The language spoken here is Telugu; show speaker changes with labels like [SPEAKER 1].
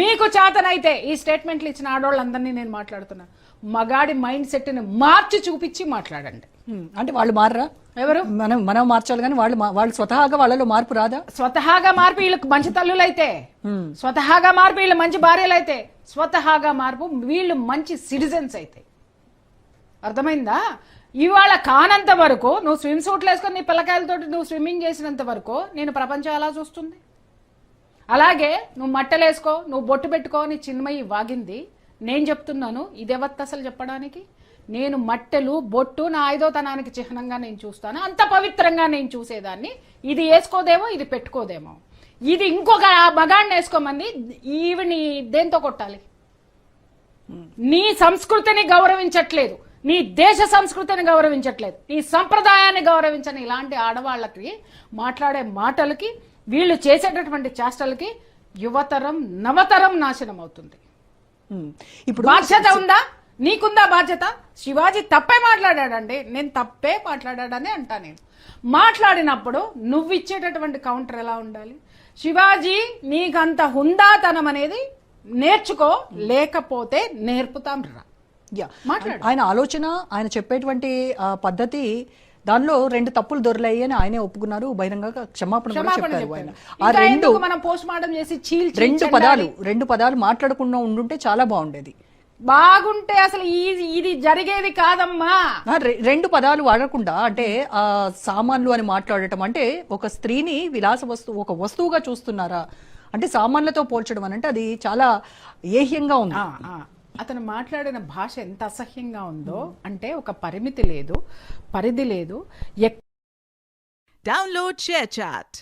[SPEAKER 1] మీకు చేతనైతే ఈ స్టేట్మెంట్లు ఇచ్చిన ఆడవాళ్ళందరినీ నేను మాట్లాడుతున్నా, మగాడి మైండ్ సెట్ ని మార్చి చూపించి మాట్లాడండి.
[SPEAKER 2] అంటే వాళ్ళు మారరా?
[SPEAKER 1] ఎవరు?
[SPEAKER 2] మనం మార్చాలి కానీ వాళ్ళు స్వతహాగా వాళ్ళలో మార్పు రాదా?
[SPEAKER 1] స్వతహాగా మార్పు వీళ్ళకి మంచి తల్లులైతే, స్వతహాగా మార్పు వీళ్ళు మంచి భార్యలైతే, స్వతహాగా మార్పు వీళ్ళు మంచి సిటిజన్స్ అయితే. అర్థమైందా? ఇవాళ కానంత వరకు నువ్వు స్విమ్ సూట్లు వేసుకొని నీ పిల్లకాయలతో నువ్వు స్విమ్మింగ్ చేసినంత వరకు నేను ప్రపంచం ఎలా చూస్తుంది? అలాగే నువ్వు మట్టలేసుకో, నువ్వు బొట్టు పెట్టుకో అని చిన్మయి వాగింది. నేను చెప్తున్నాను, ఇదేవత్ అసలు చెప్పడానికి? నేను మట్టెలు బొట్టు నా 5వ తనానికి చిహ్నంగా నేను చూస్తాను, అంత పవిత్రంగా నేను చూసేదాన్ని. ఇది వేసుకోదేమో, ఇది పెట్టుకోదేమో, ఇది ఇంకొక మగాడిని వేసుకోమంది, ఈవిని దేంతో కొట్టాలి? నీ సంస్కృతిని గౌరవించట్లేదు, నీ దేశ సంస్కృతిని గౌరవించట్లేదు, నీ సంప్రదాయాన్ని గౌరవించని ఇలాంటి ఆడవాళ్ళకి మాట్లాడే మాటలకి, వీళ్ళు చేసేటటువంటి చేష్టలకి యువతరం నవతరం నాశనం అవుతుంది. ఇప్పుడు బాధ్యత ఉందా? నీకుందా బాధ్యత? శివాజీ తప్పే మాట్లాడాడండి, నేను తప్పే మాట్లాడాడని అంటా. నేను మాట్లాడినప్పుడు నువ్వు ఇచ్చేటటువంటి కౌంటర్ ఎలా ఉండాలి? శివాజీ నీకంత హుందాతనం అనేది నేర్చుకో, లేకపోతే నేర్పుతాం రా.
[SPEAKER 2] మాట్లాడు. ఆయన ఆలోచన, ఆయన చెప్పేటువంటి పద్ధతి, దానిలో 2 తప్పులు దొరలాయి అని ఆయనే ఒప్పుకున్నారు, బహిరంగంగా క్షమాపణ చెప్పారు. ఆ
[SPEAKER 1] మనం పోస్ట్ మార్టం చేసి
[SPEAKER 2] రెండు పదాలు మాట్లాడకుండా ఉండుంటే చాలా బాగుండేది.
[SPEAKER 1] బాగుంటే అసలు ఇది జరిగేది కాదమ్మా.
[SPEAKER 2] 2 పదాలు వాడకుండా, అంటే సామాన్లు అని మాట్లాడటం అంటే ఒక స్త్రీని విలాస వస్తువు, ఒక వస్తువుగా చూస్తున్నారా అంటే సామాన్లతో పోల్చడం అని అంటే అది చాలా ఏహ్యంగా ఉంది.
[SPEAKER 1] అతను మాట్లాడిన భాష ఎంత అసహ్యంగా ఉందో అంటే, ఒక పరిమితి లేదు, పరిధి లేదు.
[SPEAKER 3] Download share chat.